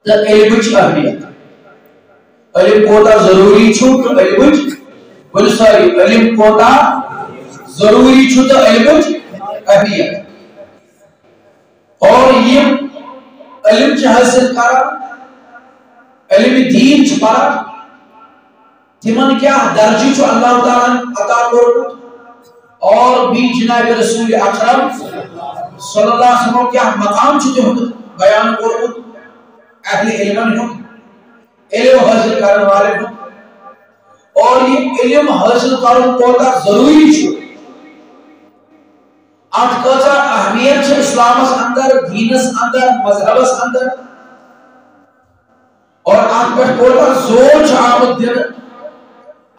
تو علمچ اہمیت علم کوتا ضروری چھو تو علمچ بول ساری علم کوتا ضروری چھو تو علمچ اہمیت اور یہ علم چ حاصل کرا علم دین چ پڑا تمن کیا درجہ چھو اللہ تعالیٰ عطا کورمت اور بھی جناب رسول اکرم صلی اللہ علیہ وسلم کیا مقام چھو تمن بیان کورمت اہل علم ہوں علم حاصل کرنے والے ہوں اور یہ علم حاصل کرنے کو ضروری چھو ات کتا اہمیت چھے اسلامس اندر دینس اندر مذہبس اندر اور ات پر کوتا زور چھے آمد دن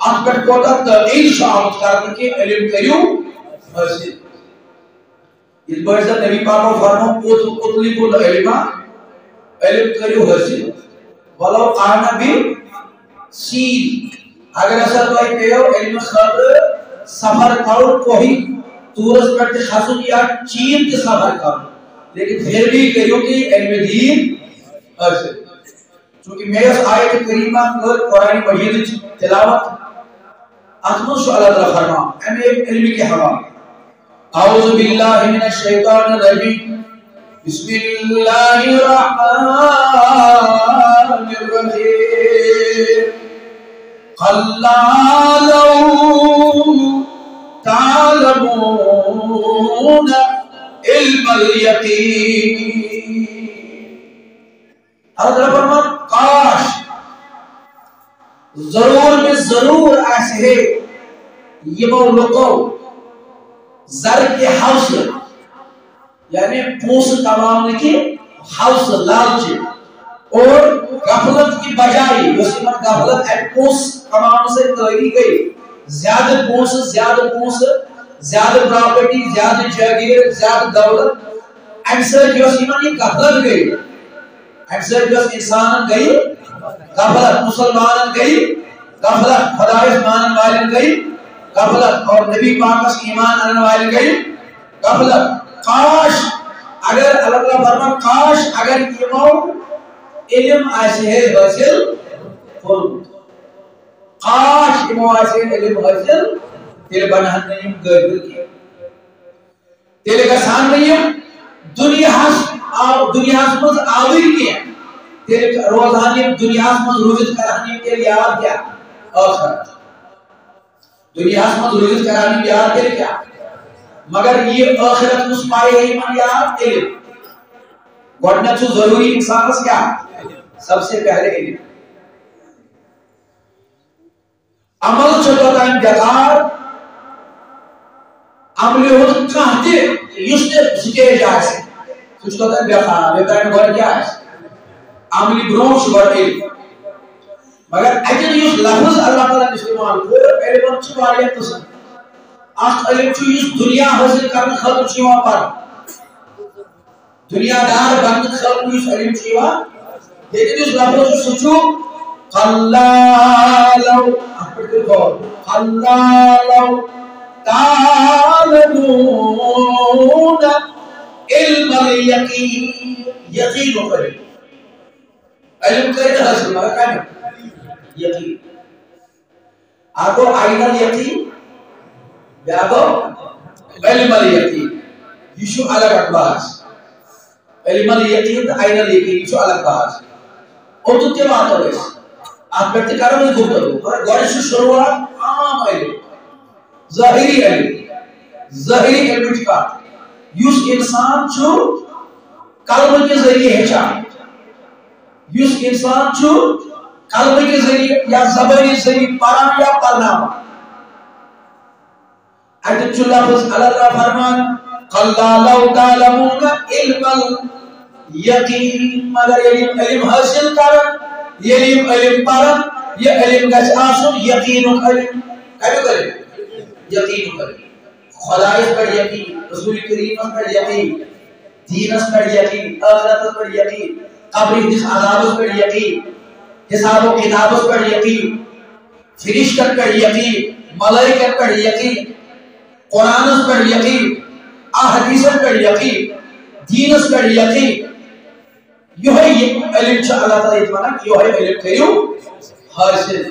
ات پر کوتا تغییر چھے آمد کرنے کے علم کریو حاصل اس بڑھتا نبی پاک فرمو اتلی کو علم کریو حاصل ولو آنا بھی سین اگر ایسا تو آئی پیو علم خاطر سفر کرو کوئی تورس پر خاصو یا چین کے سفر کرو لیکن پھر بھی کریو کہ علم دین حاصل چونکہ میں اس آیت کریمہ قرآن مجید تلاوت اتمن شو اللہ تعالیٰ فرما ایم علم کے حوالے اعوذ باللہ من الشیطان الرجیم بسم اللہ الرحمن الرحیم کلا لو تعلمون علم الیقین اللہ تعالیٰ فرماتا کاش ضرور میں ضرور ایسے ہے یہ لوگوں زر کے حوصلے یعنی پوس کمانے کی حوصلہ لالچ اور غفلت کی بجائے مسلمان غفلت ایک پوس کمانے سے تیاری گئی زیادہ پوس زیادہ پراپرٹی زیادہ جاگیر زیادہ دولت اکثر جو ایمان یہ غفلت گئی اکثر جو انسان گئی غفلت مسلمان گئی غفلت خدای مان والن گئی غفلت اور نبی پاک اس ایمان آنے والے گئی غفلت کاش اگر اللہ تعالیٰ فرما کاش اگر ایمان علم ایسے ہے حاصل کاش ایمان ایسے علم حاصل تیرے بنہن نہیں گرگر کی تیرے گسان نہیں دنیا سمجھ آوری کی تیرے روزانی دنیا سمجھ روزت کرانی تیرے یاد کیا آخرت دنیا سمجھ روزت کرانی یاد تیرے کیا مگر یہ آخرت اس پائے ایمان یاد علم گوڑنا چھو ضروری انسان اس کیا سب سے پہلے علم عمل چھتا تھا بیکار عملی ہوتا کہتے یس نے سٹیج آئے چھتا تھا بیکار بیکار گوڑ کیا ہے عملی برونش گوڑ علم مگر اگر یس لفظ اللہ تعالیٰ استعمال کو علم چھواری قسم اخ علم چھو یس دنیا حاصل کرنے خاطر چھوان پر دنیا دار بننے خاطر یس علم چھوان لیکن یس لفظ سچو قلالو قلالو تعلمون علم الیقین یقین کرے علم کرے حاصل مارا کہنے یقین آگو آئین الیقین بیاگو علم الیقین یشو الگ اقباس علم الیقین آئین الیقین یشو الگ باس اور تو تے بات ہوئے آپ بیٹھتے کاروں میں گھوم دو گوڑش شروعات عام علم ظاہری علم چکا یس انسان چھو قلب کے ذریعے ہچا یس انسان چھو قلب کے ذریعے یا زبانی ذریعے پڑھا یا پڑھنا اگر چھو لفظ اللہ فرمان قَلَّا لَوْ تَعْلَمُونَ عِلْمَ الْيَقِينَ مگر علم حاصل کرن علم پڑھن یہ علم گچ آسن یقین علم کیوں کرے یقین کرے خدایت پر یقین رسول کریم پر یقین دینس پر یقین آخرت پر یقین قبر عذاب پر یقین حساب و کتاب پر یقین فرشتہ پر یقین ملائکہ پر یقین قرآن پر یقین احادیث پر یقین دینس پر یقین یہ علم چھ اللہ تعالیٰ اتمانا کہ یہ علم کریو حاصل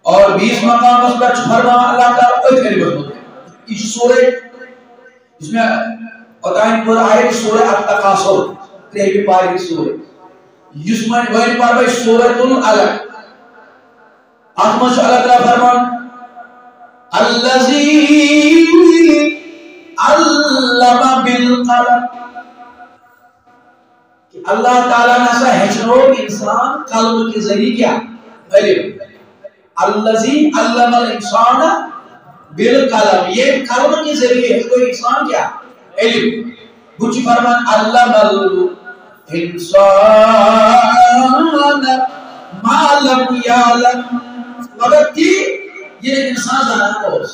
اور 20 مقام اس پر فرما اللہ تعالیٰ ایک علم بزمت اس سورہ اس میں قدائن پر آئے سورہ التقاصر تیبی پاری سورہ یسمن وین پر بھائی سورۃ العلق آتمش اللہ تعالیٰ فرمان الذی علم بالقلم کہ اللہ تعالیٰ نے ایسا ہچنو انسان قلم کے ذریعے کیا علم الذی علم الانسان بالقلم یہ قلم کے ذریعے کوئی انسان کیا علم کچھ فرمان علم الانسان ما لم یعلم مگر کی یہ انسان زانان ہوس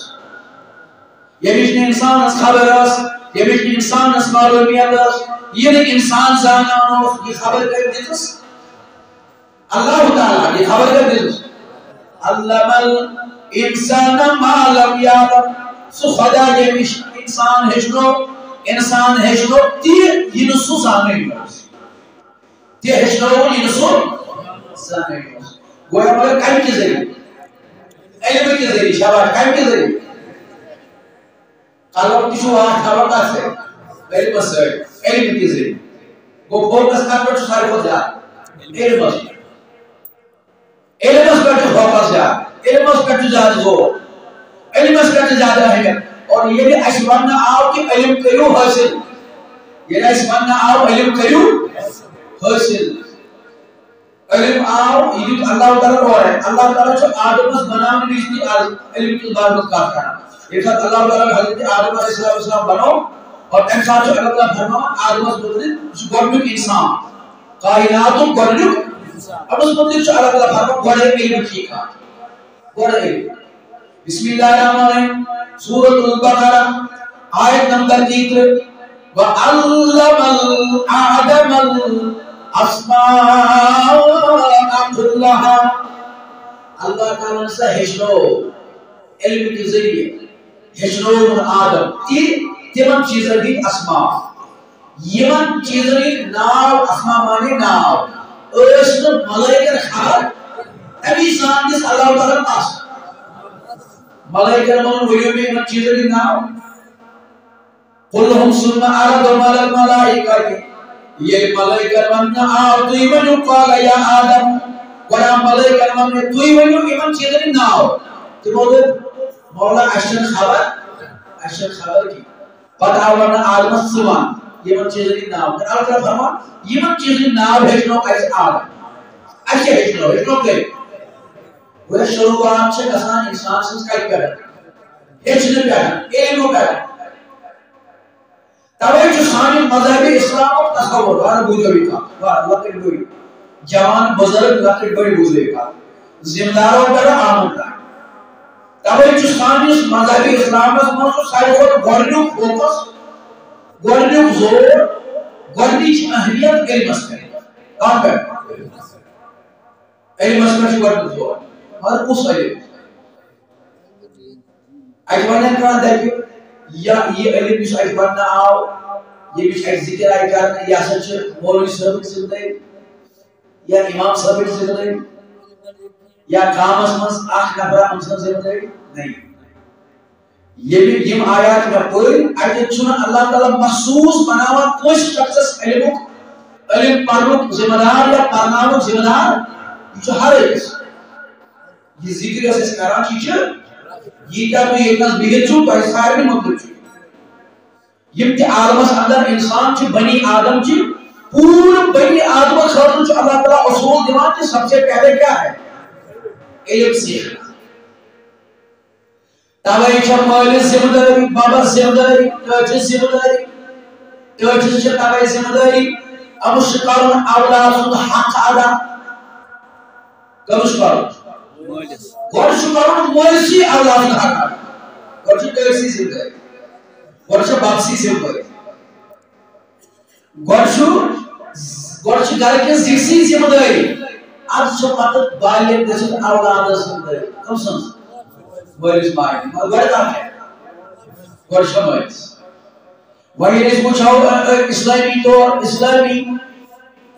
یہ انسان اس خبر اس یہ انسان اس معلومیت اس یہ انسان زانان ہوس یہ خبر کر دیتس اللہ تعالیٰ یہ خبر کر دیتس علم الانسان ما لم یعلم سو خدا یہ انسان ہشنو تی یہ نسو زانان ہوس تی ہشنو یہ نسو زانان ہوس گویا مگر کم کے ذریعے علم کے ذریعے شاباش کم کے ذریعے قلم کی شواہد خبر کا سے علم سے علم کے ذریعے وہ فوکس کر پر سارے ہو جا علم پر فوکس جا علم پر زیادہ ہو علم پر زیادہ ہے اور یہ بھی اشمانہ آؤ کہ علم کریو حاصل یہ اشمانہ آؤ علم کریو حاصل علم آؤ یہ اللہ تعالیٰ کو ہے اللہ تعالیٰ جو آدم اس بنانے بھی علم کی بات میں کار کرنا ایک ساتھ اللہ تعالیٰ نے حضرت آدم علیہ السلام بناؤ اور ایک ساتھ جو اللہ تعالیٰ فرما آدم اس مطلب گورنک انسان کائنات و گورنک اب اس مطلب جو اللہ تعالیٰ فرما گوڑے علم کی کا گوڑے علم بسم اللہ الرحمن الرحیم سورۃ البقرہ آیت نمبر 3 وَعَلَّمَ آدَمَ الْأَسْمَاءَ كُلَّهَا اللہ تعالیٰ سے ہشنو علم کے ذریعے ہشنو آدم تمام چیزیں بھی اسماء یمن چیزیں ناو اسماء مانے ناو اسم ملائکہ خبر ابھی سان جس اللہ تعالیٰ پاس ملائکہ من ویو میں یمن چیزیں ناو قُلْهُمْ ثُمَّ عَرَضُوا عَلَى الْمَلَائِكَةِ یہ ملائکہ من آو تو ایمنو قال یا آدم ورا ملائکہ من نے تو ایمنو ایمن چیزیں ناو تو بولے مولا اشن خبر کی پتہ ورنہ آدم سوان یہ من چیزیں ناو اللہ تعالیٰ فرما یہ من چیزیں ناو ہجنو ایسے آدم ایسے ہجنو کہ وہ شروعات سے کسان انسان سے کئی پیدا ہجنے پیدا علمو پیدا تبھی جو سانی مذہب اسلام اور تصور وارا بوجھوی کا وارا لکڑ بوئی جوان بزرگ لکڑ بڑی بوجھوی کا ذمہ داروں پر آمد کا تبھی جو سانی مذہب اسلام اس موضوع ساری خود گورنیوک فوکس گورنیوک زور گورنیچ اہمیت علم اس کرے کام پر علم اس کرے گورنیوک زور اور اس علم اجوانے کا دیکھو یا یہ علم اس آئی پڑھنا آؤ یہ بھی ایک ذکر آئی کرنا یا سچ مولوی صاحب سے بتائے یا امام صاحب سے بتائے یا کام اسمس آخ نفرہ امسان سے بتائے نہیں یہ بھی یم آیات میں پوری آیت چنا اللہ تعالیٰ محسوس بناوا کوئی شخص علم پڑھنک ذمہ دار یا پڑھناوک ذمہ دار یہ جو ہر ایک یہ ذکر اس کران چیز یہ کیا تو یہ ناس بگت چھو تو اس سائر بھی مطلب چھو یہ تی عالمس اندر انسان چھو بنی آدم چھو پور بنی آدم خاطر چھو اللہ تعالیٰ اصول دیوان چھو سب سے پہلے کیا ہے علم سیکھنا تاوئی چھو مالی ذمہ داری بابا ذمہ داری تاچس ذمہ داری تاچس چھو تاوئی ذمہ داری اب شکارون اولاد سن حق ادا کب شکارون گوڑشو کرون مویسی اولاد حقا گوڑشو کیسی ذمہ داری گوڑشو باپسی ذمہ داری گوڑشو گھر کے زیسی ذمہ داری اب سو پتت بالیت دسن اولاد ذمہ داری کم سنس مویس مائن گوڑتا ہے گوڑشو مویس وہی اس پوچھاو اسلامی طور اسلامی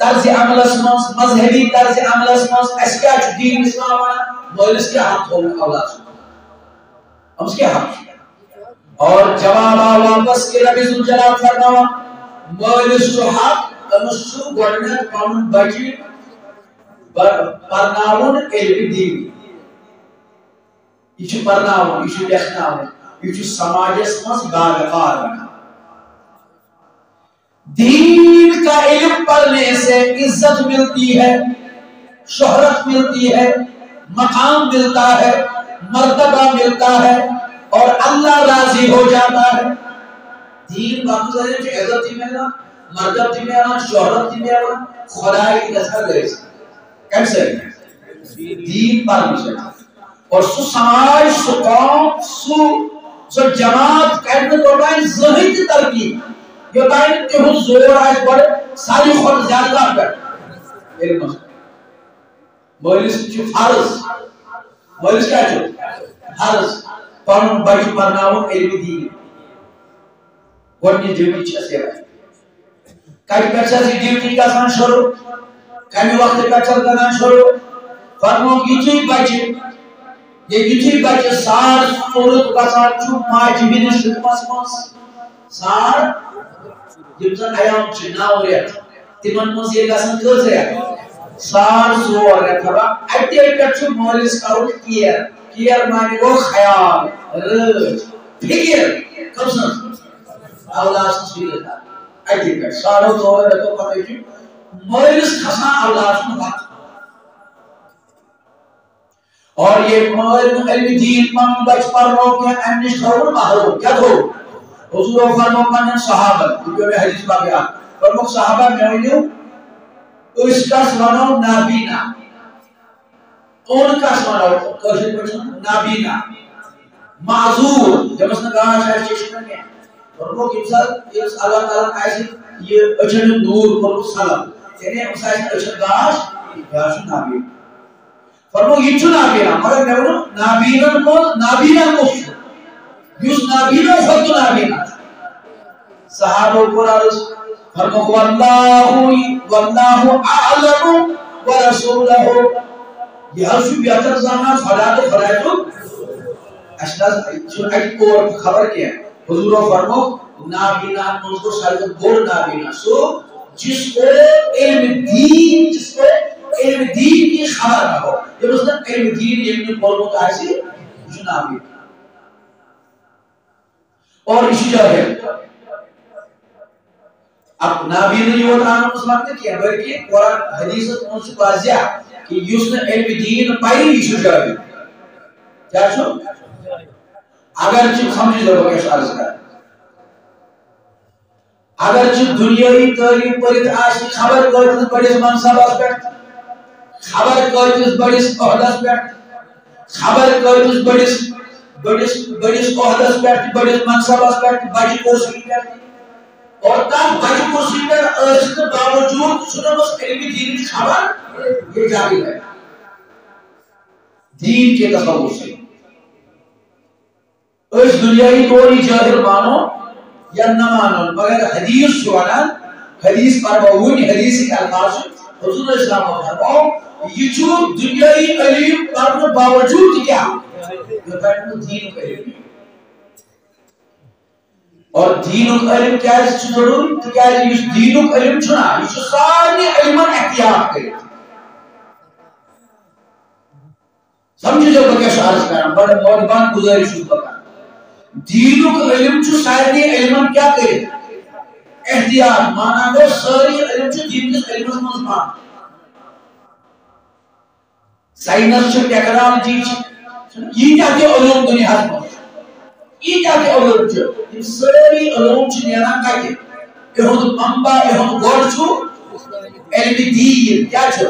طرز عملس مز مذہبی طرز عملس مز اس کیا دین اسلام مولس کے حق ہو اولاد ہم اس کے حق اور جواب واپس کے رب ذوالجلال فرماوا مولس جو حق امسو گورنمنٹ قانون بچی پرناون علم دین یہ پرناون یہ لیکھناون یہ سماجس مز باغبار بنا دین کا علم پڑھنے سے عزت ملتی ہے شہرت ملتی ہے مقام ملتا ہے مرتبہ ملتا ہے اور اللہ راضی ہو جاتا ہے دین باقی سے عزت ہی ملنا مرتبہ ہی ملنا شہرت ہی ملنا خدای کی نظر گئے کیسے دین پڑھنے سے اور سو سماج سو قوم سو جماعت کہنے تو بائن ذہنی ترقی یہ بائن کہ وہ زور آئے بڑے ساری خود زیادہ کر علم مولس چھو فرض مولس کیا چھو فرض پڑھن بچ پرناون علم دین گوڑنی ڈیوٹی چھے سے رہے کئی پیچھا سی ڈیوٹی کا سان شروع کمی وقت پیچھا کرنا شروع فرمو گیچی بچے یہ گیچی بچے سار صورت کا سان چھو ماجبین شکمس مس سار جبزن ایام چناو ریت تیمن مزید گسن کس ریت سار زور ریت تھا ایتی ایتی مولس کرو کیر معنی وہ خیال رج فکر کب سن اولاد سن سویل تھا ایتی ایتی سارو زور ریت تو پتہ ہے مولس خسان اولاد سن بات اور یہ علم دین من بچ پر رو کے امنش خرون محروم کیا دو حضور فرمو پنن صحابہ جو میں حدیث با گیا فرمو صحابہ میں ہوئیو اس کا سوانو نابینا ان کا سوانو کوشش پرسن نابینا معذور جب اس نے کہا شاید چشم میں فرمو کمسال اس اللہ تعالیٰ ایسی یہ اچھن نور فرمو سلام یعنی اس ایسی اچھن گاش گاشن نابینا فرمو یہ چھو نابینا مگر میں ہوئیو نابینا مفت یوس نابینا فرطو نابینا صحابہ قرآن فرمو واللہ اعلم ورسولہ یہ حرشو بیاتر زمان خدا تو خدا تو اشناز ایک اور خبر کیا ہے حضور فرمو نابینا منذ سالت بور نابینا سو جس کو علم دین کی خبر نہ ہو یہ اس نے علم دین علم بولو کا ایسی جو نابینا اور اسی جگہ اب نابین نے یہ وطران مسلمان نے کیا بلکہ قرآن حدیث منصف واضح کہ یوس نے علم دین پائی اسی جگہ کیا چھو اگرچہ سمجھ لو کہ اشارہ سے اگرچہ دنیاوی تعلیم پڑھت آشی خبر کرتس بڑیس منصبس پہ خبر کرتس بڑیس عہدس پہ خبر کرتس بڑیس عہدس پہ بڑیس منصبس پہ بڑی کرسی پہ اور تب بڑی کرسی پہ اس کے باوجود سنبس علمی دین کی خبر یہ جاری ہے دین کے تصور سے اس دنیاوی کوئی جاہر مانو یا نہ مانو مگر حدیث شوانا حدیث پرباون حدیث کے الفاظ حضور اسلام فرماؤ یہ جو دنیاوی علم پرنے باوجود کیا یہ کہتے دین کا علم اور دین کا علم کیا ہے ضروری تو کیا ہے یہ دین کا علم چھنا یہ سارے علمان احتیاط کرے سمجھے جو بکے شعرز کرنا بڑے موڑبان گزارش اس بکا دین کا علم چھو سارے علمان کیا کرے احتیاط مانا گو ساری علم چھو دین کا علم مضمان سائنس چھو ٹیکنالوجی چھو یہ کیا کہ علوم دنیا حد میں یہ کیا کہ علوم چھو یہ ساری علوم چھو نیران کا کہ اہد منبع اہد گوڑ چھو علم دین کیا چھو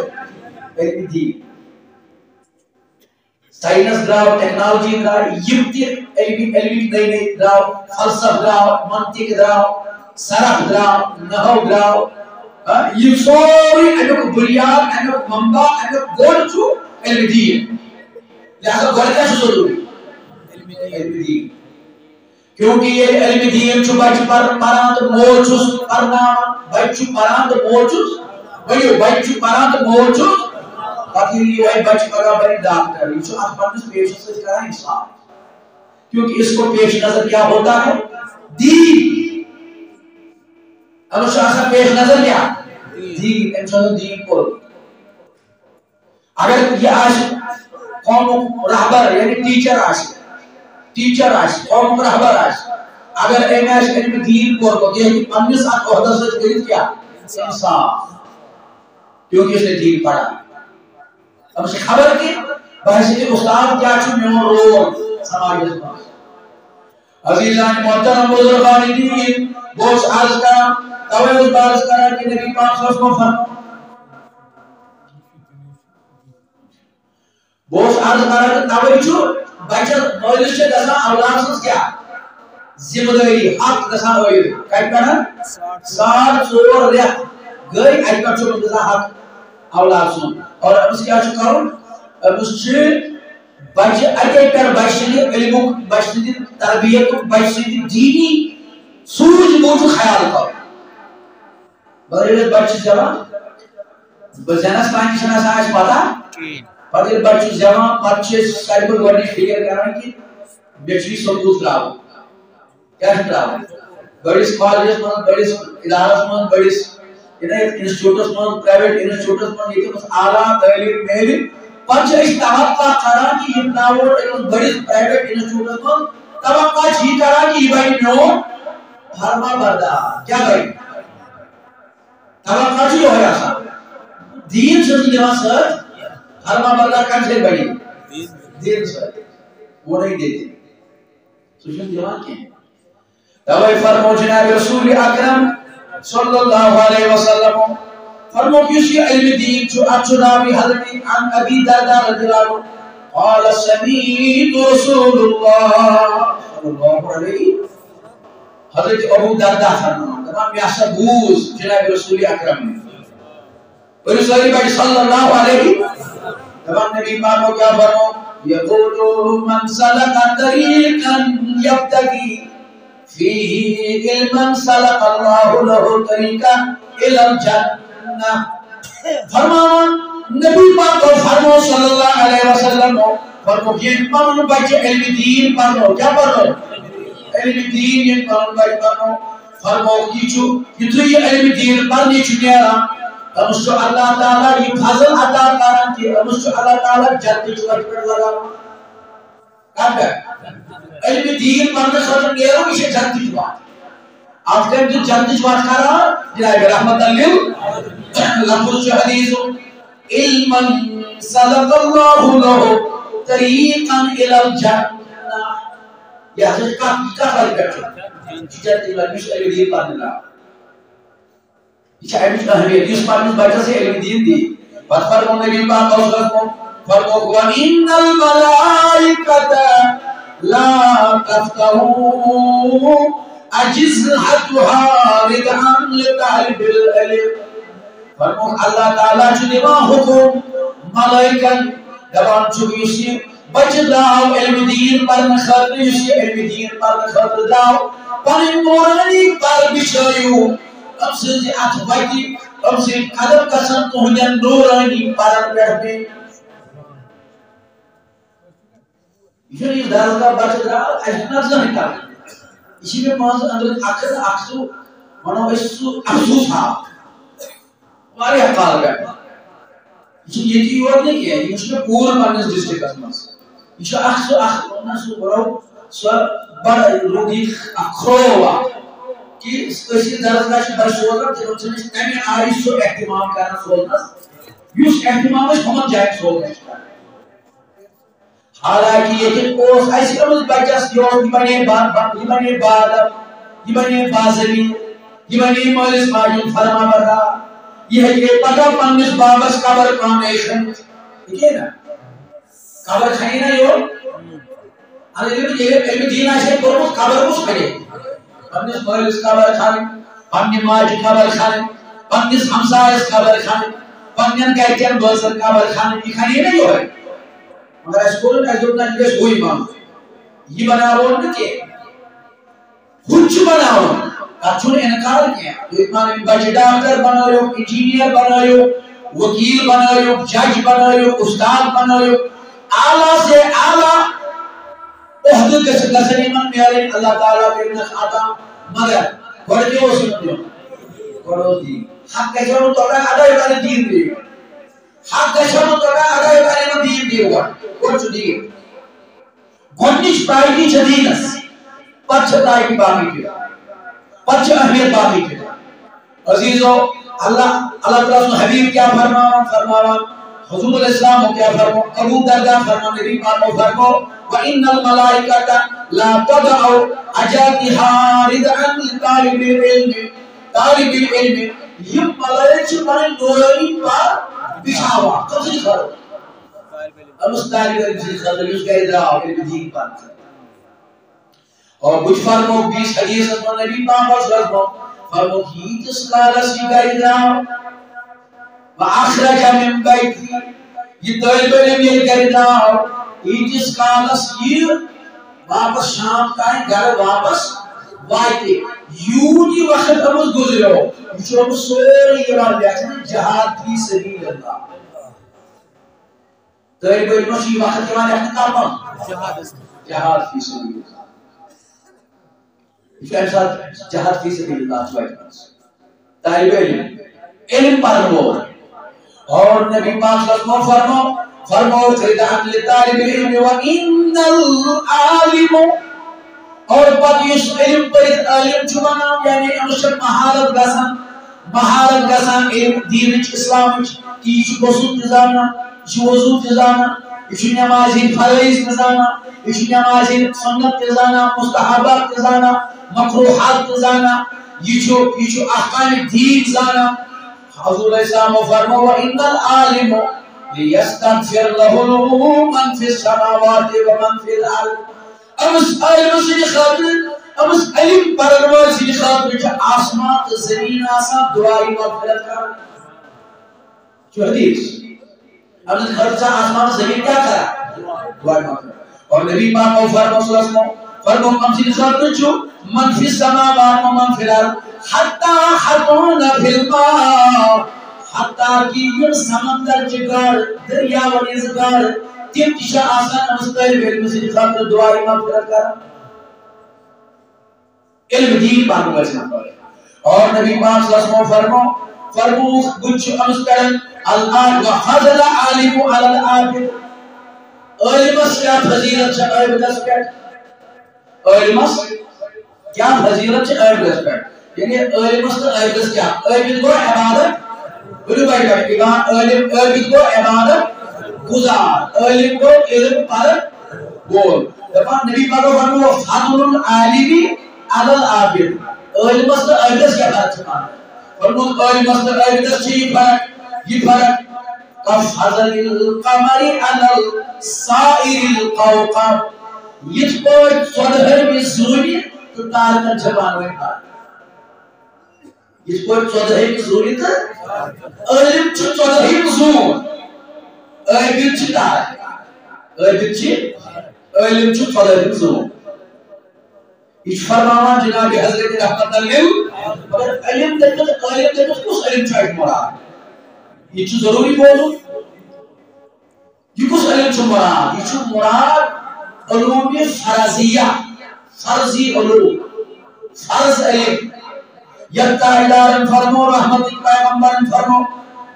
علم دین سائنس دراو ٹیکنالوجی دراو یمتی علمی نئی نئی دراو فلسف دراو منطق دراو صرف دراو نحو دراو یہ سوری انک بنیاد انک منبع انک گوڑ چھو علم دین لہذا گوڑ کیا چھو ضروری علم دین کیونکہ یہ علم دین چھو بچ پر پران تو موچوس پرنا بچ چھو پران تو موچوس وہی بچہ پران تو مول پتہ یہ بچہ پگہ بنی ڈاکٹر یہ ات پنس پیشنس سے کران انصاف کیونکہ اس کو پیش نظر کیا ہوتا ہے دین اب پیش نظر کیا دین انسان دین کو اگر یہ قوم رہبر یعنی ٹیچر قوم رہبر اگر علم دین کو یہ پنس عہدہ سے کرت کیا انصاف کیونکہ اس نے دین پڑھا اب اسے خبر کہ بحثیت استاد کیا میون رول سماج میں عزیزان محترم بزرگان دین بوس عرض کرا توجہ عرض کرا کہ نبی پاک صلی اللہ علیہ وسلم بوس عرض کرا کہ توجہ بچہ مولس سے گژھان اولاد سٕنٛز کیا ذمہ داری حق گژھان ٲیِتھ کتہِ پٮ۪ٹھ 4.5 رٮ۪تھ گٔے اَتہِ پٮ۪ٹھ چھُ گژھان حق اولاد سُنٛد اور أمِس کیٛاہ چھُ کَرُن أمِس چھِ بچہ اتے پٮ۪ٹھ بچہ سٕنٛدِ علمُک بچہ سٕنٛدِ تربیتُک بچہ سٕنٛدِ دیٖنی سوٗج موٗجوٗب خیال کرُن مگر ییٚلہِ بچہ چھُ زٮ۪وان زینس تانۍ چھنہٕ آسان اَسہِ پتہ پتہٕ ییٚلہِ بچہ چھُ زٮ۪وان پتہٕ چھِ أسۍ ساروی کھۄتہٕ گۄڈنِچ فِکر کران کہ مےٚ چھُ یہِ سکوٗل ترٛاوُن کیٛاہ چھُ ترٛاوُن بٔڑِس کالجس منٛز بٔڑِس اِدارس منٛز بٔڑِس انسٹیوٹس منٛز پرائیویٹ انسٹیوٹس منٛز ییٚتہِ أمِس اعلیٰ تعلیٖم میلہِ پتہٕ چھِ أسۍ توقع کران کہ یہِ ترٛاوو أکِس بٔڑِس پرائیویٹ انسٹیوٹس منٛز توقع چھِ یہِ کران کہ یہِ بنہِ میون فرما بردار کیٛاہ بنہِ توقع چھُ یِہوے آسان دیٖن چھُس نہٕ دِوان سۭتۍ فرما بردار کمہِ سۭتۍ بنہِ دیٖن سۭتۍ وۄنۍ دِتہِ سُہ چھُنہٕ دِوان کینٛہہ توے فرمو جناب رسول اکرم صلی اللہ علیہ وسلم فرمو کہ یہ علم دین جو اچھناوی حضرت عن ابی درداء رضی اللہ عنہ قال سمعت رسول اللہ صلی اللہ علیہ حضرت ابو درداء فرمان تمام یہ بوز جناب رسول اکرم نے رسول اللہ صلی اللہ علیہ تمام نبی پاک کو کیا فرمو یقول من سلک طریقا یبتغی فيه علما سلك الله له طريقا الى الجنه فرمان نبی پاک فرمو صلی اللہ علیہ وسلم فرمو یہ پڑھو بچے علم دین پڑھو کیا پڑھو علم دین یہ پڑھو بچے پڑھو فرمو یہ علم دین پڑھنے چنیرا امس اللہ تعالی یہ فضل عطا کران کہ امس اللہ تعالی جنت چوٹ پر لگا علم دین پڑھنے خاطر نیرو یہ جنت کی بات آپ کہیں جو جنت کی بات کرا جناب رحمت اللہ لفظ حدیث علما سلک اللہ له طریقا الى الجنہ یہ حضرت کا فرق ہے جنت کی بات علم دین پڑھنے لگا یہ علم اہمیت اس پڑھنے بچہ سے علم دین دی بات فرمو نبی پاک کو فرمو وَإِنَّ الْمَلَائِكَةَ لا تفتحوا أجنحتها رضعا لطالب العلم فرمو اللہ تعالیٰ چھُ دِوان حکم ملائکن دپان چھُ یُس یہِ بچہ درٛاو علم دین پرنہٕ خٲطرٕ یُس یہِ علم دین پرنہٕ خٲطرٕ درٛاو پنٕنۍ نورانی پر بچھٲیِو أمۍ سٕنٛزِ اَتھٕ وَتہِ أمۍ سٕنٛدۍ قدم گژھن تُہنٛدٮ۪ن نورانی پرن پٮ۪ٹھ پیٚنۍ یہ درس کا بچہ درٛاو اَسہِ چھُنہٕ زٕہٕنۍ کَرُن یہِ چھِ مےٚ منٛزٕ أنٛدرٕ اکھ سُہ وَنو أسۍ سُہ افسوٗس ہاکھ واریاہ کال پٮ۪ٹھ یہِ چھُنہٕ ییٚتی یوت نہٕ کینٛہہ یہِ چھُ مےٚ پوٗرٕ پنٛنِس ڈِسٹرکَس منٛز یہِ چھُ سُہ رۄب سۄ بڑٕ روٗد یہِ اکھ کھرٛوو اکھ کہ أسۍ یہِ درسگاہ چھِ بچہِ سوزان تِمن چھِنہٕ أسۍ تَمہِ آیہِ سُہ احتِمام کران سوزنَس یُس احتِمام أسۍ ہُمن جاین سوزان چھِ کران حالانکہ یہ اوس اَسہِ أمِس بچس یہِ بنے باادب یہِ بنے باضمیٖر یہِ بنے مٲلِس ماجہِ ہُنٛد فرما بردار یہِ ہیٚکہِ پگاہ پننِس بابس قبر کھنٲیِتھ ہیٚکہِ نا قبر کھنہِ نا یورٕ علم دین آسہِ کوٚرمُت قبر کُس کھنہِ پننِس مٲلِس قبر کھنٕنۍ پننہِ ماجہِ قبر کھنٕنۍ پننِس ہمسایس قبر کھنٕنۍ پننٮ۪ن گرِکٮ۪ن بٲژن قبر کھنٕنۍ یہِ کھنہِ نا یورے مگر اَسہِ کوٚر اَسہِ دوٚپ نہ یہِ گژھِ ہُے بنُن یہِ بناوون نہٕ کینٛہہ ہُہ چھُ بناوُن اچھن انکار کیا ایمان بچ ڈاکٹر بنایو انجینئر بنایو وکیل بنایو جج بنایو استاد بنایو اعلیٰ سے اعلیٰ عہدہ گژھن یمن میلن اللہ تعالیٰ کرنس عطا مگر گۄڈٕ کیٛاہ اوس یِمن دیُن گۄڈٕ اوس دیٖن حق گژھیو نہٕ توٚتام ادا یوٚتانۍ دیٖن دِیِو حق گژھیو نہٕ توٚتام ادا یوٚتانۍ یِمن دیٖن دِیِو گۄڈٕ چھُ دیٖن گۄڈنِچ پرایرٹی چھِ دیٖنس پتہٕ چھِ پرایرٹی باقٕے تہِ پتہٕ چھِ اہمیت باقٕے تہِ عزیزو اللہ تعالیٰ سُنٛد حبیب کیا فرماوان حضور علیہ السلام کیا فرمو ابو درداء فرمو نبی پاک فرمو وَإِنَّ الْمَلَائِكَةَ لَا تَضَعُ أَجْنِحَتَهَا رِدْءًا لِطَالِبِ الْعِلْمِ طالب العلم یہ ملائکہ چھِ پنٕنۍ نورانی پر بچھاوان کم سے کرو امس طالب علم سے خاطر یُس گرِ درٛاو علم دیٖن پرنہِ اور کچھ فرمو 20 حدیثس منٛز نبی پاک فرمو ییٖتِس کالس یہِ گرِ درٛاو وَأَخْرَجَ مِن بَيْتِهِ یہ طالب علم ییٚلہِ گرِ درٛاو ییٖتِس کالس یہِ واپس شام تانۍ گرٕ واپس واتہِ یوٗت یہِ وقت أمِس گُزریو یہِ چھُ أمِس سورُے یِوان لیکھنہٕ جہاد فی سبیل اللہ طالب علمس چھُ یہِ وقت یِوان لیکھنہٕ کَرُن جہاد فی سبیل اللہ یہ چھُ اَمہِ ساتہٕ جہاد فی سبیل اللہ چھُ واتہِ طالب علم پرن وول اور نبی پاک صلی اللہ علیہ وسلم فرمو خدمت لطالب العلم وَإِنَّ الْعَالِمُ اور پتہ یُس علم پٔرِتھ عالم چھُ بنان یعنی أمِس چھِ مہارت گژھان علم دیٖنٕچ اسلامٕچ کہ یہِ چھُ غسل تہِ زانان یہِ چھُ وضوٗ تہِ زانان یہِ چھُ نمازِ ہٕنٛدۍ فرٲیض تہِ زانان یہِ چھُ نمازِ ہٕنٛدۍ سنت تہِ زانان مستحبات تہِ زانان مکروہات تہِ زانان یہِ چھُ احکامِ دیٖن زانان حضور علیہ السلام فرمو وَإِنَّ الْعَالِمُ لِيَسْتَغْفِرْ لَهُ مَنْ فِي السَّمَاوَاتِ وَمَنْ فِي الْأَرْضِ أمس عالم سٕنٛدِ خٲطرٕ أمس علم پرن وٲلۍ سٕنٛدِ خٲطرٕ چھُ آسمان تہٕ زمیٖن آسان دُعایہِ مغفرت کران چھُ حدیث أمس سٕنٛدِ خٲطرٕ چھِ آسمان تہٕ زمیٖن کیٛاہ کران دُعایہِ مغفرت اور نبی پاک فرمو صلی اللہ علیہ وسلم فرمو أمۍ سٕنٛدِ خٲطرٕ چھُ من فی السماوات ومن فی الارض حتی حتون فی الماء حتی کہ یم سمندر چہ گاڈٕ دریاون ہنٛز گاڈٕ تم تہ چھِ آسان أمس طالب علم سٕنٛدِ خٲطرٕ دُعایہِ مغفرت کران علم دیٖن پرن وٲلۍ سٕنٛدِ خٲطرٕ اور نبی پاک صلی اللہ علیہ وسلم فرمو بُتھِ چھُ أمس کران وَفَضَلَ الْعَالِمُ عَلَى الْعَابِدِ عالمس کیا فضیلت چھِ عابدس پٮ۪ٹھ عالمس کیا فضیلت چھِ عابدس پٮ۪ٹھ یعنی عالمس تہٕ عابدس کیا عابد گوٚو عبادت ؤنِو بھائی عابد گوٚو عبادت گزار عالم گوٚو علم پرن وول دپان نبی پاک فرمو فضل العالم علی العابد عالمس تہٕ عابدس کیا فرق چھِ فرموت عالمس تہٕ عابدس چھِ یہِ فرق كفضل القمر على سائر الكوكب یِتھ پٲٹھۍ ژۄدہٲیمہِ زوٗنہِ تہٕ تارکن چھِ پانہٕ ؤنۍ فرق یِتھ پٲٹھۍ ژۄدہٲیمہِ زوٗنہِ تہٕ عالم چھُ ژۄدہٲیِم زوٗن عابد چھِ تارک عالم چھُ ژۄدہٲیِم زوٗن یہ فرماوان جناب حضرت رحمت اللہ مگر علم دٔپِتھ کُس علم چھُ اَتہِ مراد یہ چھُ ضروٗری بولُن یہ کُس علم چھُ مراد یہ چھُ مراد علوم فرضیہ فرضی علوم فرض علم یتھ تاجدارن فرمو رحمت پیغمبرن فرمو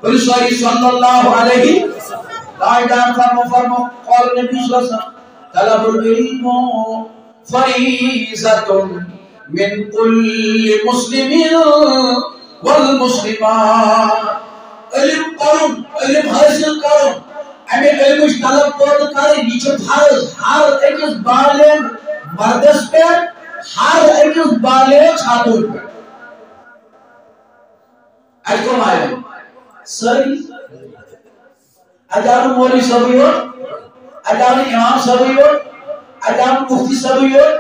بلسوری صلی اللہ علیہ تاجدار فرمو قول نبی صلی اللہ علیہ وسلم طلب العلم فریضۃ من کل مسلم والمسلمات علم پرُن علم حٲصِل کرُن امہِ علمٕچ طلب پٲدٕ کرٕنۍ یہِ چھُ فرض ہر أکِس بالغ مردس پٮ۪ٹھ ہر أکِس بالغ خاتوٗن پٮ۪ٹھ اَتہِ کٕم آیہِ سٲری اَتہِ آو نہٕ مولوی صٲبٕے یوت اَتہِ آو نہٕ اِمام صٲبٕے یوت اَتہِ آو نہٕ مُفتی صٲبٕے یوت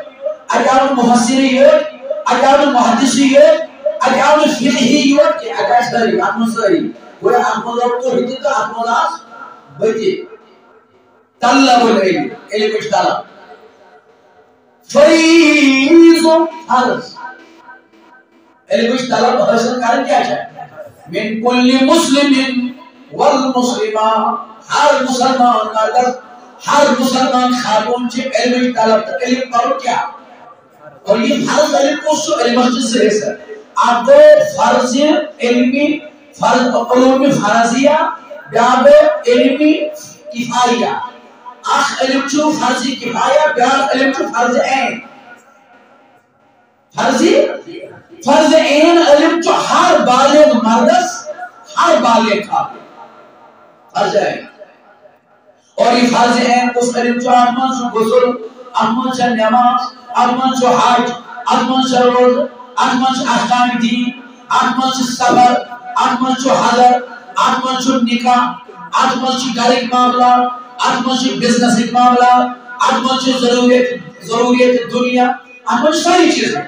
اَتہِ آو نہٕ مُفسِرٕے یوت اَتہِ آو نہٕ محدثٕے یوت اَتہِ آو نہٕ فقہی یوت کینٛہہ اَتہِ آسہِ سٲری اَتھ منٛز سٲری گویا اَتھ منٛز آو تُہۍ تہِ تہٕ اَتھ منٛز آس بہٕ تہِ طلب العلم علمٕچ طلب فریض فرض علم طلب حاصل کرن کیا چاہے من کل مسلم والمسلمہ ہر مسلمان مرد ہر مسلمان خاتون چھ علم طلب علم پڑھو کیا اور یہ فرض علم کو سو علم سے ہے اب فرض علمی فرض علوم فرضیہ بیاب علمی کفایہ اخ علم چو فرض کفایہ بیاب علم چو فرض عین فرض عین علم چو ہر بالغ مردس ہر بالغ خاتون فرض عین اور یہ فرض عین اس علم چو آدمان چو غسل آدمان چو نماز آدمان چو حج آدمان چو روز آدمان چو احکام دین آدمان چو صبر آدمان چو حضر آدمان چو نکاح آدمان چو گھرک معاملہ آدمان چو بزنس معاملہ آدمان چو ضروریت دنیا آدمان چو ساری چیزیں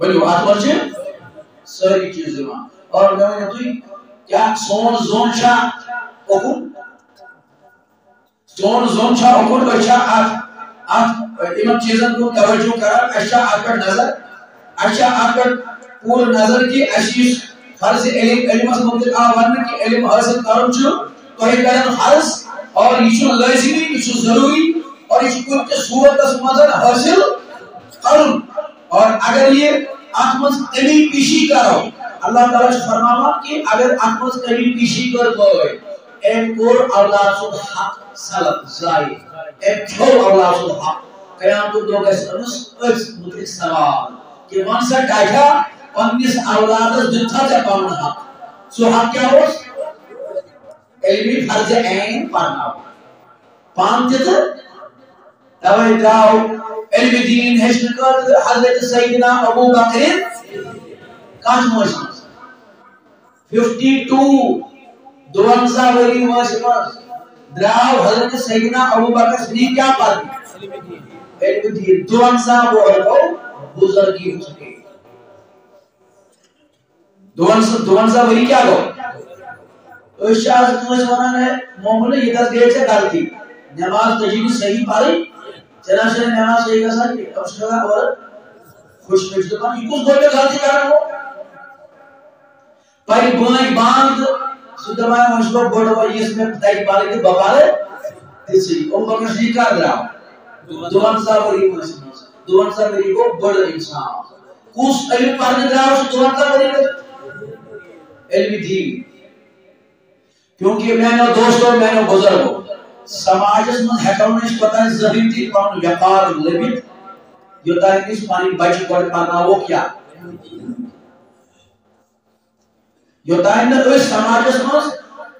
بلیو آدمان چو ساری چیزیں اور میں نے تو کیا سون زون شاہ اکن سون زون شاہ اکن بچہ آپ ان چیزوں کو توجہ کرا اشیا آپ پر نظر اشیا آپ پر پور نظر کی اشیش فرض علم سے مطلق آوان کی علم حاصل کرن چھو تو یہ کرن فرض اور یہ لازمی یہ ضروری اور یہ کچھ صورت مزن حاصل کرن اور اگر یہ آتمز کمی پیشی کرو اللہ تعالیٰ سے فرماوا کہ اگر آتمز کمی پیشی کر گئے ایک اور اولاد سو حق سلط زائی ایک چھو اولاد سو حق قیام تو دو گیس انس مطلق سوال کہ وانسا ڈاجا پنیس اولاد دتا جا پاؤن حق سو حق کیا ہو علمی فرض عین پڑھنا پان جتا توئی داؤ علم دین ہشن کر حضرت سیدنا ابو بکر کاش موشن 52 دوانسا وری موشن دراؤ حضرت سیدنا ابو بکر صدیق کیا پڑھ علم دین دوانسا وہ بزرگی ہو چکے دوانسا وری کیا گو اشیاء تمہیں ونان ہے مومن یہ دس گئے سے غلطی نماز تجیب صحیح پڑھی چنانچہ نماز صحیح کا ساتھ اب شکا اور خوش پیش دکان یہ کچھ گوٹے غلطی کر رہا ہو پائی بوائیں باند سدھمائے مشکو بڑھو اس میں تائی پالے کے بپالے تیسی ام بکر صدیق کر رہا ہو دوانسا وری دوانسا وری کو بڑھ انسان کس علم پڑھنے رہا ہو دوانسا وری علم دین کیونکہ میں نے دوستوں میں نے بزرگوں سماج میں ہیکاؤں نے اس پتہ ہے ذہن تھی پاؤں یقار لبت یہ تاریخ اس پانی بچ پڑھ پانا وہ کیا یہ تاریخ نے اس سماج میں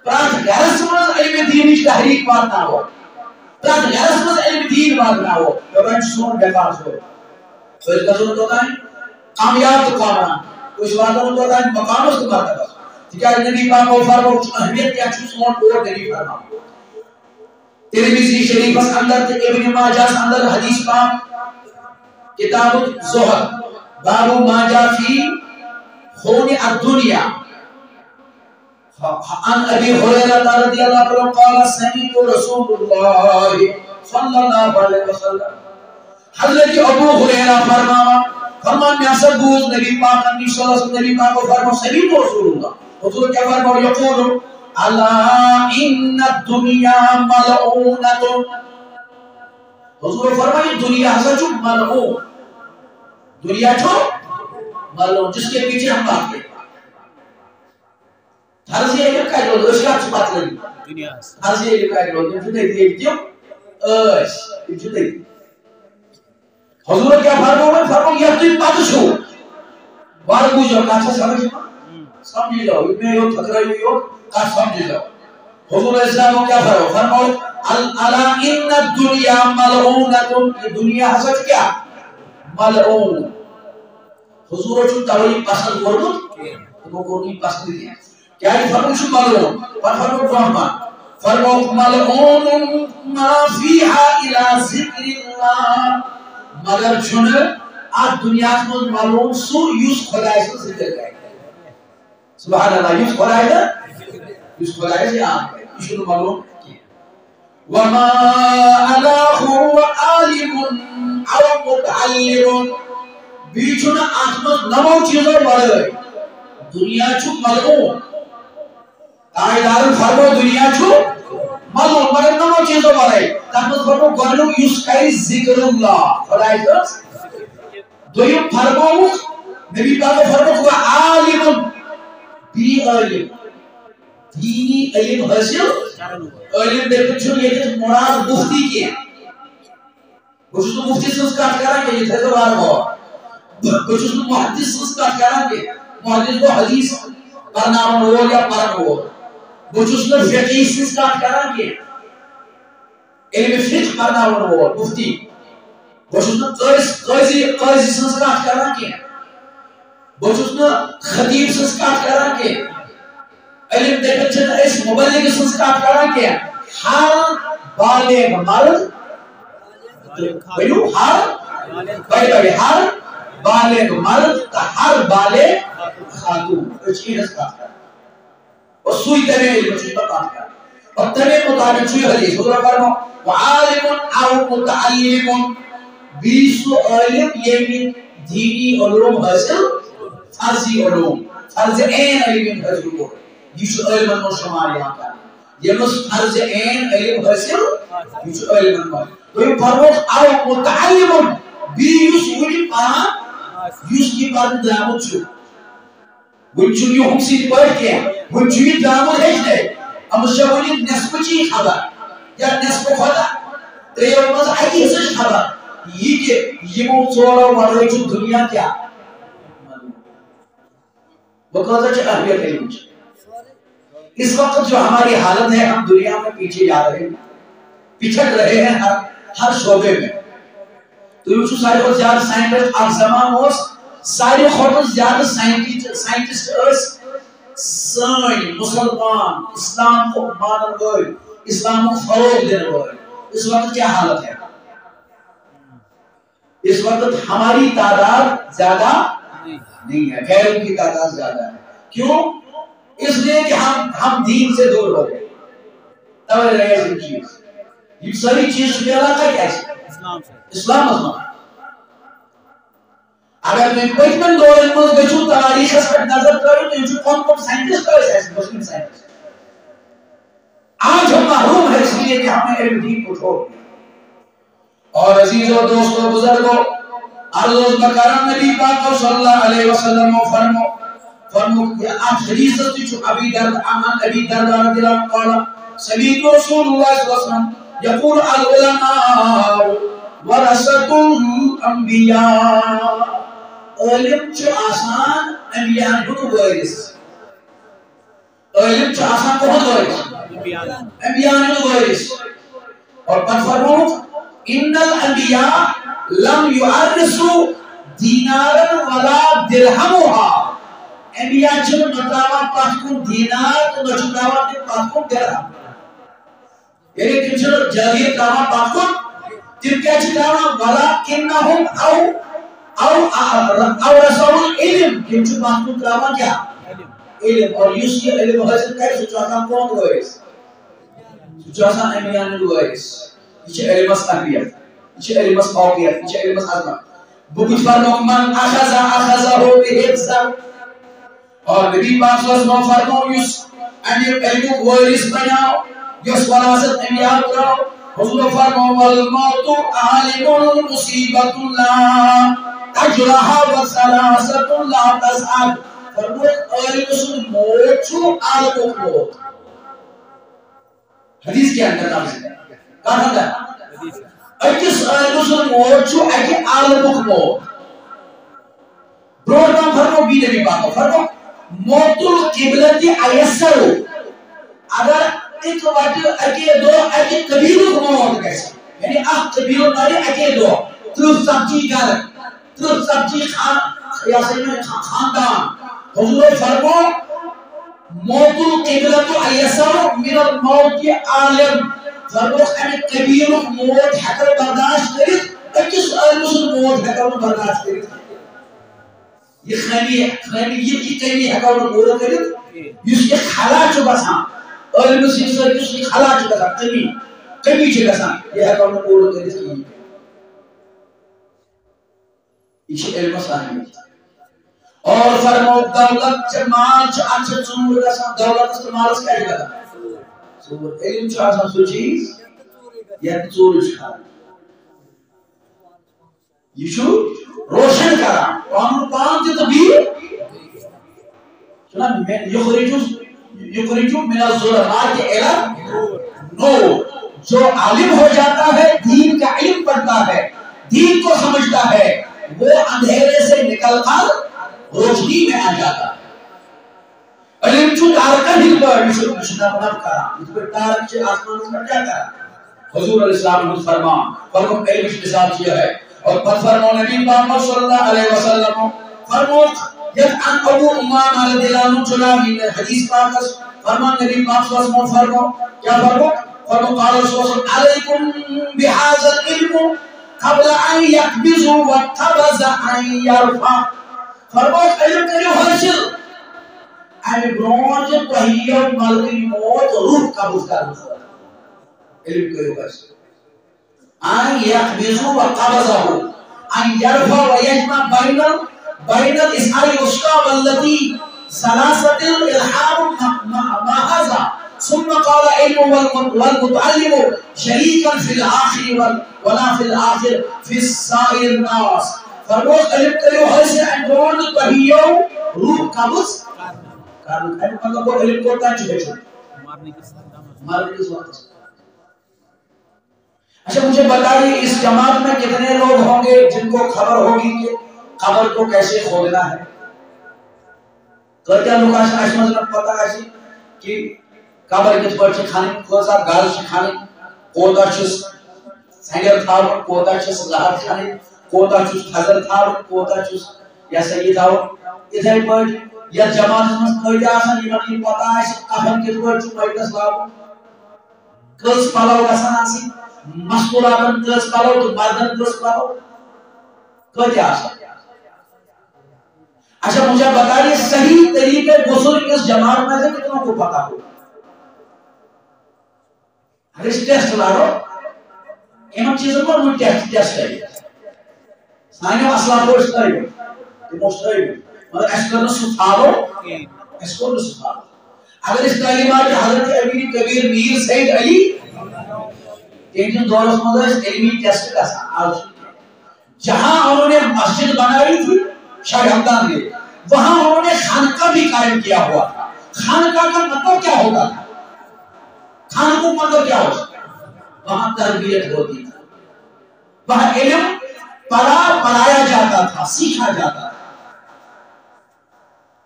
پرات گرس میں علم دین کی تحریک مارنا ہو پرات گرس میں علم دین مارنا ہو یہ بچ سون بیکار ہو تو اس کا سنت ہوتا ہے کامیاب تو کامان اس باتوں میں ہوتا ہے مقام اس کو مرتبہ کیا نبی پاک کو فرماؤ اہمیت کیا چیز سون اور نبی فرماؤ ترمذی شریف اندر ابن ماجہ اندر حدیث پاک کتاب الزہد باب ما جاء فی خون الدنیا عن ابی ہریرہ رضی اللہ عنہ قال سمعت رسول اللہ صلی اللہ علیہ وسلم حضرت ابو ہریرہ فرمان میں اثر بوز نبی پاک صلی اللہ علیہ وسلم نبی پاک کو فرماؤ سمعت رسول اللہ حضور کیا فرماؤ یقول اللہ ان الدنیا ملعونت حضور فرمائے دنیا حسن چھو ملعون دنیا چھو ملعون جس کے پیچھے ہم بات کریں حرضی علم کا جو اس کا بات لگی حرضی علم کا جو جو نہیں دیئے کیوں جو نہیں حضور کیا فرمائے یہ تو بات چھو بار بوجھو کاچھا سمجھ جاؤ میں یہ تھکرائی ہوئی ہو کاچ سمجھ جاؤ حضور اسلام کو کیا فرماؤ الا ان الدنیا ملعونت یہ دنیا حسد کیا ملعون حضور چون تاوی پسند کردو تو کو نہیں پسند دیا کیا ہے فرماؤ چون ملعون فرماؤ ملعون ما فیہا الى ذکر اللہ مگر چون آج دنیا میں ملعون سو یوز خدای سے ذکر گئے سبحان اللہ یوز خدای دا یوز خدای سے آن گئے اشارہ معلوم وما الا هو عالم او متعلم بیچنا آتمت نمو چیزوں بڑھے دنیا چھو ملعون قائدار فرمو دنیا چھو ملعون مگر نمو چیزوں بڑھے تحمد فرمو گوانو یوس کئی ذکر اللہ خدای درس دویم فرمو نبی پاک فرمو کو عالم بی علم دینی علم حاصل علم دیکھتے چھو یہ مراد مفتی کی بچھو تو مفتی سنس کاٹ کرا کہ یہ تھے بار ہوا بچھو تو محدث سنس کاٹ کرا کہ محدث کو حدیث پرنام ہو یا پرن ہو بچھو تو فقی سنس کاٹ کرا کہ علم فقہ پرنام ہو مفتی بچھو تو قاضی سنس کاٹ کرا کہ بچھو تو خطیب سنس کاٹ کرا کہ علم دیکھتے چھو اس مبلغ سنس کاٹ کرا کہ ہر بالغ مرد بھائیو ہر بالغ مرد تا ہر بالغ خاتون اچھی رس بات کر اور سوئی تمہیں علم چیز بات کر اور تمہیں مطابق سوئی حدیث حضور فرمو وعالم او متعلم بیسو علم یہ دینی علوم حاصل فرضی علوم فرض این علم حاصل ہو بیسو علم شمار یہاں کر یہ فرض این علم حاصل بیسو علم حاصل وہی فرموز او متعلم بی یوس ولی پارا یوس کی پارا درامت چھو ونچو یہ ہم سید پڑھ کے ونچو یہ درامت ہے جنے اما شبولی نصف چی خبر یا نصف خدا تریو مز آئی سش خبر یہ کہ یہ موصورا ورہی چھو دنیا کیا بقاضا چھو اہمیت علم چھو اس وقت جو ہماری حالت ہے ہم دنیا میں پیچھے جا رہے ہیں پچھڑ رہے ہیں ہر شعبے میں تو یہ چھو ساری خود زیادہ سائنٹسٹ آپ زمان ہوس ساری خود زیادہ سائنٹسٹ اس سائن مسلمان اسلام کو مانن گئے اسلام کو فروغ دینے گئے اس وقت کیا حالت ہے اس وقت ہماری تعداد زیادہ نہیں ہے غیروں کی تعداد زیادہ ہے کیوں اس لیے کہ ہم دین سے دور ہو گئے توجہ رہے اس چیز یہ ساری چیز کی علاقہ کیا ہے اسلام اگر میں پچمن دور میں گچھو تاریخ اس پر نظر کروں تو یہ کون سائنٹسٹ ہے مسلم سائنٹسٹ آج ہم محروم ہے اس لیے کہ ہم نے علم دین کو چھوڑ دیا اور عزیزو دوستو بزرگو عرض بکرم نبی پاک صلی اللہ علیہ وسلم فرمو کہ آپ حدیث سے چھو ابی درد امان ابی درد رضی اللہ قال سمیت رسول اللہ صلی اللہ علیہ وسلم يقول العلماء ورثة الانبیاء علم چو آسان انبیاء کو وارث علم چو آسان کو وارث انبیاء کو وارث اور پس فرمو ان الانبیاء لم يعرسوا دینارا ولا درہمها انبیاء چو نتاوا پاس کو دینار تو نچتاوا پاس کو درہم یعنی تم چلو جاہیت کاما بات کو تم کیا چکانا وَلَكِنَّهُمْ او رسول علم تم چو بات کو کاما کیا علم اور یوسی علم حاصل کرے سو چاہتا کون کو ہے سو چاہتا امیان کو ہے یہ علم اس اہمیت یہ علم اس اوقیت یہ علم اس عظمت بکت فرمو من اخذہ ہو بحفظہ اور نبی پاک صلی اللہ علیہ وسلم فرمو یوس امیر علم کو وارث بناؤ یس وراثت انبیاء کرو حضور فرمو والموت عالم مصیبت اللہ تجرها وثلاثت لا تسعد فرمو عالم سن موت چھو عالم موت حدیث کیا ہے کہاں ہے اکس عالم سن موت چھو اکی عالم موت برونام فرمو بی نبی پاکو فرمو موت القبلت ایسر اگر ایک واقعی اکی دو اکی قبیلوں کو موت کیسا یعنی اخ قبیلوں تاری اکی دو ترف سبجی گھر ترف سبجی خاندان حضور فرمو موت القبلت ایسر من الموت عالم فرمو امی قبیلوں موت حکر برداشت کرت اکس مسلم موت حکر برداشت کرت یہ خیمی یہ قیمی حکر موت کرت یس یہ خلا چو بسان علم سیسر یس یہ خلا چو بسان قیمی چو بسان یہ حکر موت کرت یہ علم اہمیت اور فرمو دولت چھ مال چھ اچھا ژوٗر گژھان دولت تہٕ مالس کیٛاہ چھِ گژھان ژوٗر علم چھُ آسان سُہ چیٖز یتھ ژوٗر چھِ کھالان یہ چھُ روشن کران پنُن پان تہِ تہٕ بیٚیہِ یخرج من الظلمات الى نور جو عالم ہو جاتا ہے دین کا علم پڑھتا ہے دین کو سمجھتا ہے وہ اندھیرے سے نکل کر روشنی میں آ جاتا ہے علم چھو تارکہ ہی پر مشنہ بنام کرا اس پر تارک چھے آسمان میں کیا کرا حضور علیہ السلام نے فرمان فرمان علم اس نصاب کیا ہے اور پر فرمان نبی محمد صلی اللہ علیہ وسلم فرمان یدعن ابو امام رضی اللہ عنہ چناوی حدیث پاکس فرمان نبی پاک صلی اللہ علیہ وسلم فرمان کیا فرمان فرمان قال رسول اللہ صلی اللہ علیکم بحاظ العلم قبل ان یقبضوا وقبض ان یرفع فرمان علم کریو حاصل امی برون جب تحییو ملکی موت روح قبض کرنا علم کریو حاصل ان یقبضوا وقبضوا ان یرفع ویجمع بین الاسعار الوسطى والتي ثلاثة الإلحام معهزة ثم قال علم والمتعلم شريكا في الآخر ولا في الآخر في السائر الناس فرموز علم کریو حیث انجون تحییو روح قبض کرنا مطلب وہ علم کو تاچ ہے مارنے کس وقت اچھا مجھے بتائیے اس جماعت میں کتنے لوگ ہوں گے جن کو خبر ہوگی کہ قبر کو کیسے کھودنا ہے کیا لوگ آج مطلب پتا ہے کہ قبر کس پر کھانے کوسا گال کھانے کودا چس سنگر تھا کودا چس لہر کھانے کودا چس حضر تھا کودا چس یا سید تھا ادھر پر یا جماعت میں کوئی آسان یہ پتا ہے قبر کس پر مجلس لاو کس پلاو گسان اسی مسئولاتن کس پلاو تو مردن کس پلاو کوئی آسان اچھا مجھے بتائیے صحیح طریقے غسل اس جماعت میں سے کتنوں کو پتا ہو ہریس ٹیسٹ لارو ایمان چیزوں پر وہ ٹیسٹ ہے سائنو اصلا کو اس طرح مطلب اس کو نسخارو اس کو نسخارو اگر اس تعلیمات حضرت امیر کبیر میر سید علی تین دور اس مدر اس علمی ٹیسٹ کا سا جہاں انہوں نے مسجد بنائی تھی شاہ ہمدان نے وہاں انہوں نے خانقاہ بھی قائم کیا ہوا تھا خانقاہ کا مطلب کیا ہوگا تھا خانقاہ مطلب کیا ہوگا وہاں تربیت ہوتی تھی وہاں علم پڑھایا جاتا تھا سیکھا جاتا تھا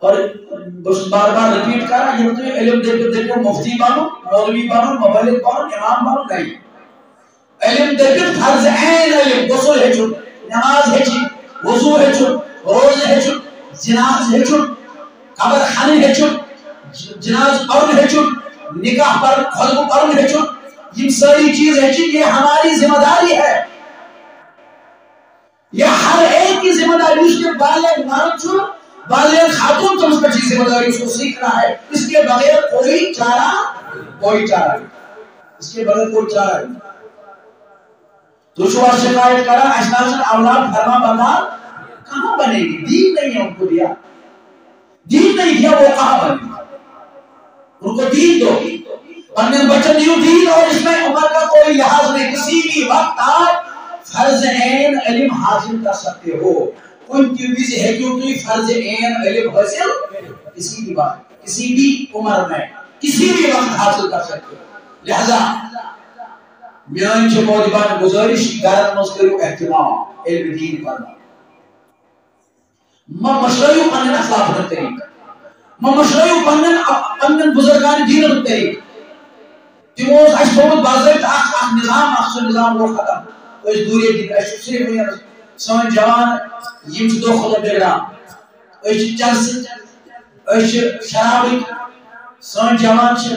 اور بار بار ریپیٹ کرا یہ تو علم دیکھو مفتی بانو مولوی بانو مبلغ بانو امام بانو نہیں علم دیکھو فرض عین علم غسل ہے چھو نماز ہے چھو وضو ہے چھو روز ہے چھو جناز ہے چھو قبر خانی ہے چھو جناز پرن ہے چھو نکاح پر خلق پرن ہے چھو یہ ساری چیز ہے چھو یہ ہماری ذمہ داری ہے یہ ہر ایک کی ذمہ داری اس کے بالغ مرد چھو بالغ خاتون تو اس پر چیز ذمہ داری اس کو سیکھنا ہے اس کے بغیر کوئی چارہ نہیں اس کے بغیر کوئی چارہ نہیں تو شوار شکایت کرا اشناسن اولاد فرما بردار کہاں بنے گی دین نہیں ہے ان کو دیا دین نہیں دیا وہ کہاں بنے گی ان کو دین دو پڑھنے بچن دیو دین اور اس میں عمر کا کوئی لحاظ نہیں کسی بھی وقت آپ فرض عین علم حاصل کر سکتے ہو کوئی تیویز ہے کیوں تو فرض عین علم حاصل کسی بھی وقت کسی بھی عمر میں کسی بھی وقت حاصل کر سکتے ہو لہذا میان چھے موجبان گزارش گرد مذکرو احتمام علم دین پڑھنا ما مشروع پنن اخلاق ہن طریق ما مشروع پنن بزرگان دین ہن طریق تیموز اش بہت باضابط اخ نظام وہ ختم اس دوری دین اش صرف ہوئی سون جوان یم دو خدا بگڑا اش چرس اش شرابی سون جوان چھ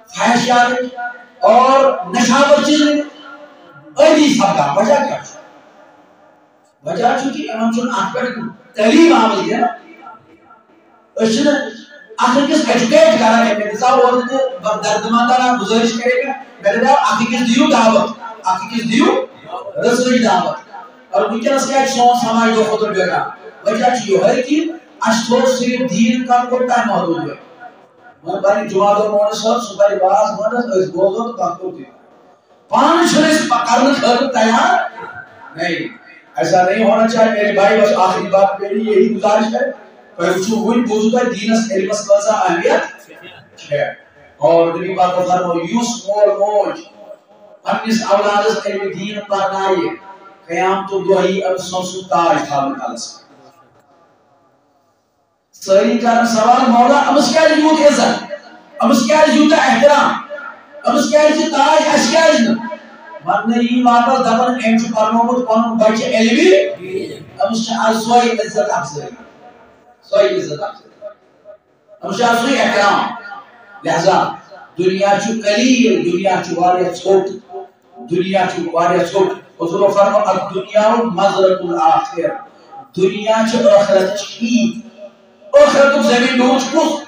فحشات اور نشاور چیز ادی سبقہ وجہ کیا وجہ چونکہ ہم چون آخر تعلیم عمل کیا اس نے آخر کس ایجوکیٹ کرا ہے میرے صاحب اور دردماندارہ گزارش کرے گا میرے صاحب آخر کس دیو دعوت آخر کس دیو رسوئی دعوت اور ونکس کیا سون سماج دو خطر بیٹا وجہ یہ کہ اشتو صرف دین کا کوتا محدود ہے میں باری جماعت اور مونس صاحب صبح باز مونس اس بوزو تو باتوں تھی پانچ شرس پکارنے خطر تیار نہیں ایسا نہیں ہونا چاہیے میرے بھائی بس آخری بات میری یہی گزارش ہے پہلو وہی بوزو کا دینس علمس کا اہمیت ہے اور نبی پاک کو فرمایا یوس مول موج پنس اولادس علم دین پرنائے قیام تو دہی اب سوسو تاج تھا مکالس ساری کارن سوال مولا امس کیا یوت عزت امس کیا یوت احترام امس کیا تاج اشیاء ون یہ واپس دپان ام پرنومت پن بچہ علمی امس سوئی عزت افضائی سوئی عزت افضائی امس سوئی احترام لہذا دنیا قلیل دنیا واریاہ ژھوٹ دنیا واریاہ ژھوٹ حضور فرمایا الدنیا مزرعۃ الاخرہ دنیا آخرت عید آخرت زمین ڈونچ کس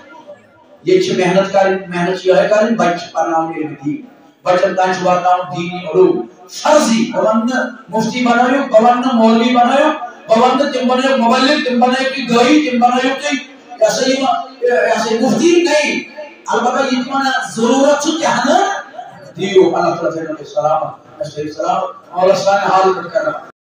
یہ محنت کریں محنت یہ کریں بچہ پرناؤن علم دین بچن تان واتناؤن دینی علوم فرضی بون مفتی بنائیو بون مولوی بنائیو بون تم بنائیو مبلغ تم بنائیو کہ دائی تم بنائیو کہ ایسے مفتی نہیں البتہ یہ تمہارا ضرورت چھو کیا نا دیو اللہ تعالیٰ جنت السلام مولا سان حال کرنا